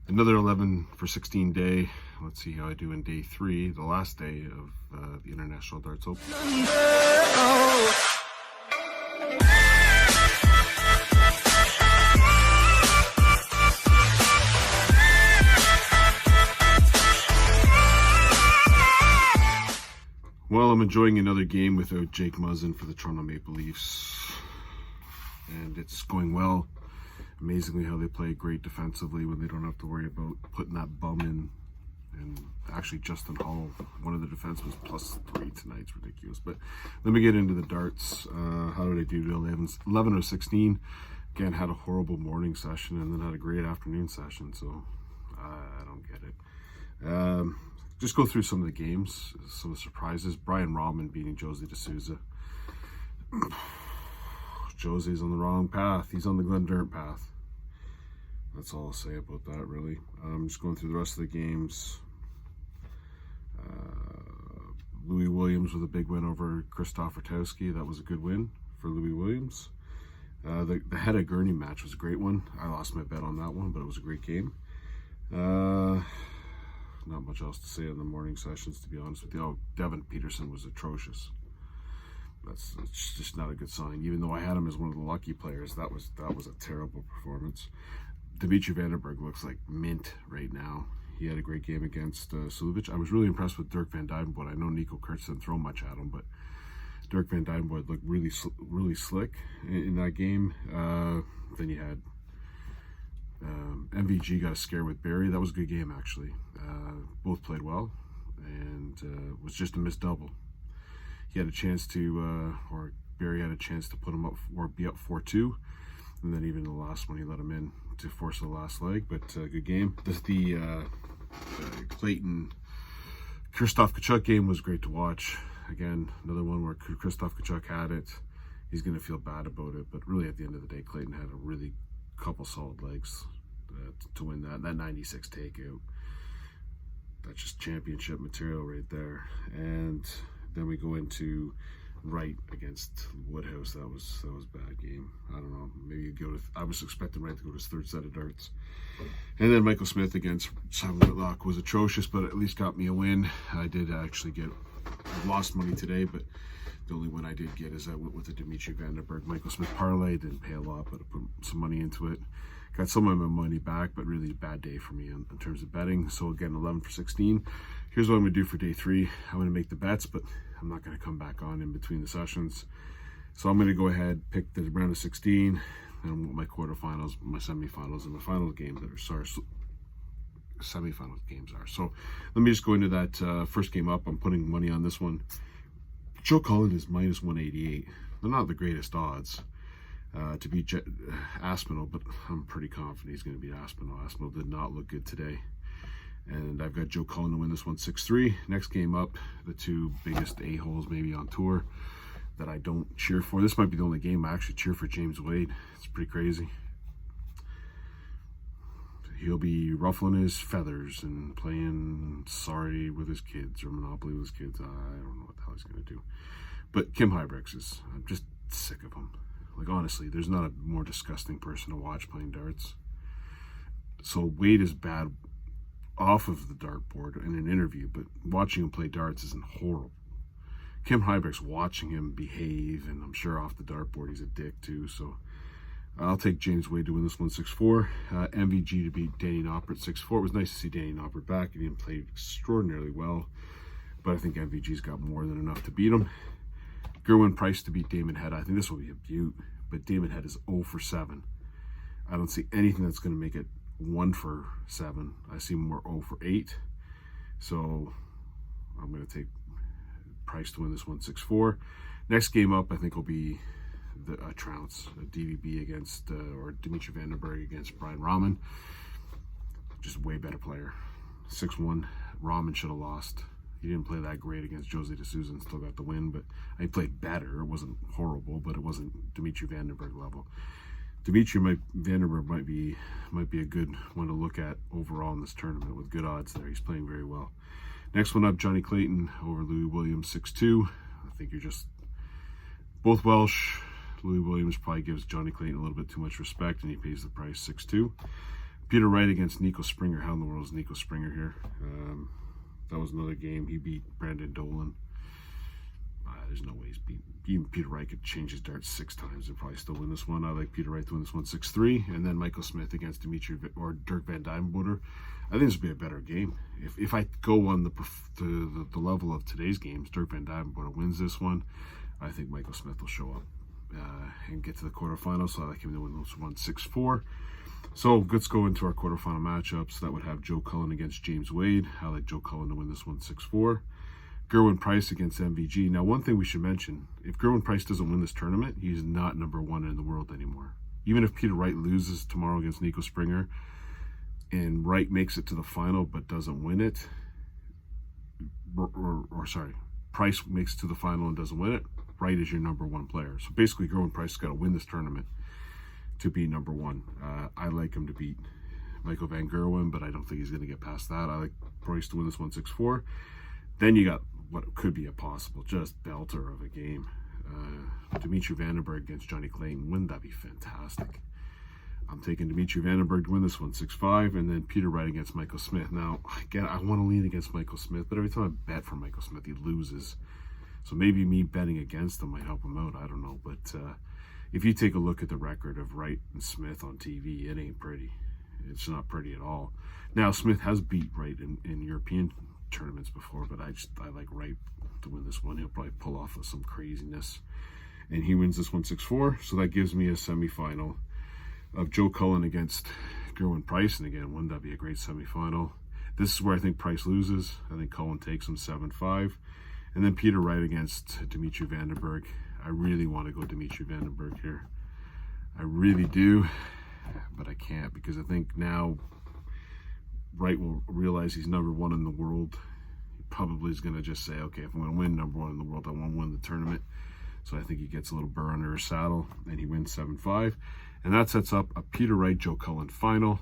Another 11 for 16 day. Let's see how I do in day 3, the last day of the International Darts Open. Well, I'm enjoying another game without Jake Muzzin for the Toronto Maple Leafs, and it's going well. Amazingly how they play great defensively when they don't have to worry about putting that bum in. And actually Justin Hall, one of the defense, was +3 tonight. It's ridiculous. But let me get into the darts. How did I do today? 11 of 16. Again, had a horrible morning session and then had a great afternoon session. So I don't get it. Just go through some of the games, some of the surprises. Brian Rahman beating Josie D'Souza. Josie's on the wrong path. He's on the Glenn Durant path. That's all I'll say about that, really. I'm just going through the rest of the games. Louis Williams with a big win over Krzysztof Rutowski. That was a good win for Louis Williams. The Hedda Gurney match was a great one. I lost my bet on that one, but it was a great game. Not much else to say in the morning sessions, to be honest with you. Oh, Devin Peterson was atrocious. That's just not a good sign. Even though I had him as one of the lucky players, that was a terrible performance. Dimitri Vandenberg looks like mint right now. He had a great game against Sulovic. I was really impressed with Dirk Van Dijvenbode. I know Nico Kurtz didn't throw much at him, but Dirk Van Dijvenbode looked really slick in that game. Then you had MVG got a scare with Barry. That was a good game, actually. Both played well, and it was just a missed double. He had a chance to, or Barry had a chance to put him up or be up 4-2, and then even the last one he let him in to force the last leg. But good game. The Clayton Krzysztof Tkachuk game was great to watch. Again, another one where Krzysztof Tkachuk had it. He's going to feel bad about it, but really at the end of the day, Clayton had a really couple solid legs to win that 96 takeout. That's just championship material right there. And then we go into Wright against Woodhouse. That was a bad game. I don't know. Maybe you go to. I was expecting Wright to go to his third set of darts. And then Michael Smith against Simon Whitlock was atrocious, but at least got me a win. I did actually I lost money today, but the only win I did get is I went with the Dimitri Vandenberg Michael Smith parlay. Didn't pay a lot, but I put some money into it. Got some of my money back, but really a bad day for me in terms of betting. So again, 11 for 16. Here's what I'm going to do for day 3. I'm going to make the bets, but I'm not going to come back on in between the sessions. So I'm going to go ahead, pick the round of 16, and what my quarterfinals, my semifinals, and my final game semifinal games are. So let me just go into that first game up. I'm putting money on this one. Joe Cullen is -188. They're not the greatest odds to beat Aspinall, but I'm pretty confident he's going to beat Aspinall. Aspinall did not look good today. And I've got Joe Cullen to win this one 6-3. Next game up, the two biggest a-holes maybe on tour that I don't cheer for. This might be the only game I actually cheer for James Wade. It's pretty crazy. He'll be ruffling his feathers and playing Sorry with his kids or Monopoly with his kids. I don't know what the hell he's going to do. But Kim Huybrechts I'm just sick of him. Like, honestly, there's not a more disgusting person to watch playing darts. So Wade is bad off of the dartboard in an interview, but watching him play darts isn't horrible. Kim Huybrechts, watching him behave, and I'm sure off the dartboard he's a dick too. So I'll take James Wade to win this one 6-4. MVG to beat Danny Noppert 6-4. It was nice to see Danny Noppert back. He didn't play extraordinarily well, but I think MVG's got more than enough to beat him. Gerwin Price to beat Damon Head. I think this will be a beaut, but Damon Head is 0 for 7. I don't see anything that's going to make it 1 for 7. I see more 0 for 8. So I'm going to take Price to win this one 6-4. Next game up, I think, will be the Trounce, DVB against, or Dimitri Vandenberg against Brian Rahman. Just a way better player. 6-1. Rahman should have lost. He didn't play that great against Josie D'Souza and still got the win, but he played better. It wasn't horrible, but it wasn't Dimitri Vandenberg level. Dimitri Vandenberg might be a good one to look at overall in this tournament with good odds there. He's playing very well. Next one up, Johnny Clayton over Louis Williams 6-2. I think you're just both Welsh. Louis Williams probably gives Johnny Clayton a little bit too much respect, and he pays the price 6-2. Peter Wright against Nico Springer. How in the world is Nico Springer here? That was another game. He beat Brandon Dolan. There's no way he's beating Peter Wright. Could change his darts 6 times and probably still win this one. I like Peter Wright to win this one 6-3. And then Michael Smith against Dirk Van Dijvenbode. I think this would be a better game. If I go on the level of today's games, Dirk Van Dijvenbode wins this one. I think Michael Smith will show up and get to the quarterfinals. So I like him to win this one 6-4. So let's go into our quarterfinal matchups. That would have Joe Cullen against James Wade. I like Joe Cullen to win this one 6-4. Gerwyn Price against MVG. Now, one thing we should mention, if Gerwyn Price doesn't win this tournament, he's not number 1 in the world anymore. Even if Peter Wright loses tomorrow against Nico Springer and Wright makes it to the final but doesn't win it, Price makes it to the final and doesn't win it, Wright is your number 1 player. So basically, Gerwyn Price has got to win this tournament to be number 1. I like him to beat Michael Van Gerwen, but I don't think he's going to get past that. I like Price to win this one 6-4. Then you got what could be a possible just belter of a game. Dimitri Vandenberg against Johnny Clayton. Wouldn't that be fantastic? I'm taking Dimitri Vandenberg to win this one 6-5, and then Peter Wright against Michael Smith. Now, again, I want to lean against Michael Smith, but every time I bet for Michael Smith, he loses. So maybe me betting against him might help him out. I don't know. But if you take a look at the record of Wright and Smith on TV, it ain't pretty. It's not pretty at all. Now, Smith has beat Wright in European tournaments before, but I like Wright to win this one. He'll probably pull off of some craziness, and he wins this one 6-4. So that gives me a semifinal of Joe Cullen against Gerwyn Price, and again, wouldn't that be a great semifinal? This is where I think Price loses. I think Cullen takes him 7-5, and then Peter Wright against Dimitri Vandenberg. I really want to go Dimitri Vandenberg here. I really do, but I can't, because I think now Wright will realize he's number 1 in the world. He probably is going to just say, okay, if I'm going to win number 1 in the world, I want to win the tournament. So I think he gets a little burr under his saddle, and he wins 7-5. And that sets up a Peter Wright, Joe Cullen final.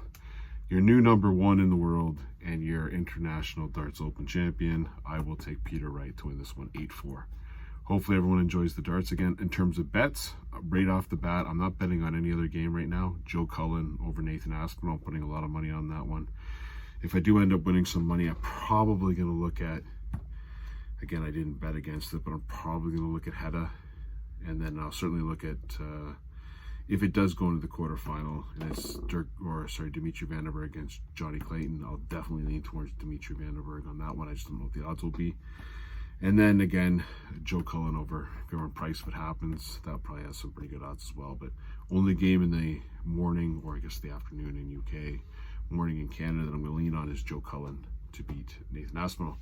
Your new number 1 in the world and your International Darts Open champion. I will take Peter Wright to win this one 8-4. Hopefully everyone enjoys the darts. Again, in terms of bets, right off the bat, I'm not betting on any other game right now. Joe Cullen over Nathan Aspinall, putting a lot of money on that one. If I do end up winning some money, I'm probably going to look at, again, I didn't bet against it, but I'm probably going to look at Hedda. And then I'll certainly look at, if it does go into the quarterfinal, and it's Dimitri Vandenberg against Johnny Clayton, I'll definitely lean towards Dimitri Vandenberg on that one. I just don't know what the odds will be. And then again, Joe Cullen over Gerwyn Price, if it happens, that probably has some pretty good odds as well. But only game in the morning, or I guess the afternoon in UK, morning in Canada, that I'm going to lean on is Joe Cullen to beat Nathan Aspinall.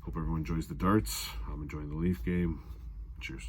Hope everyone enjoys the darts. I'm enjoying the Leaf game. Cheers.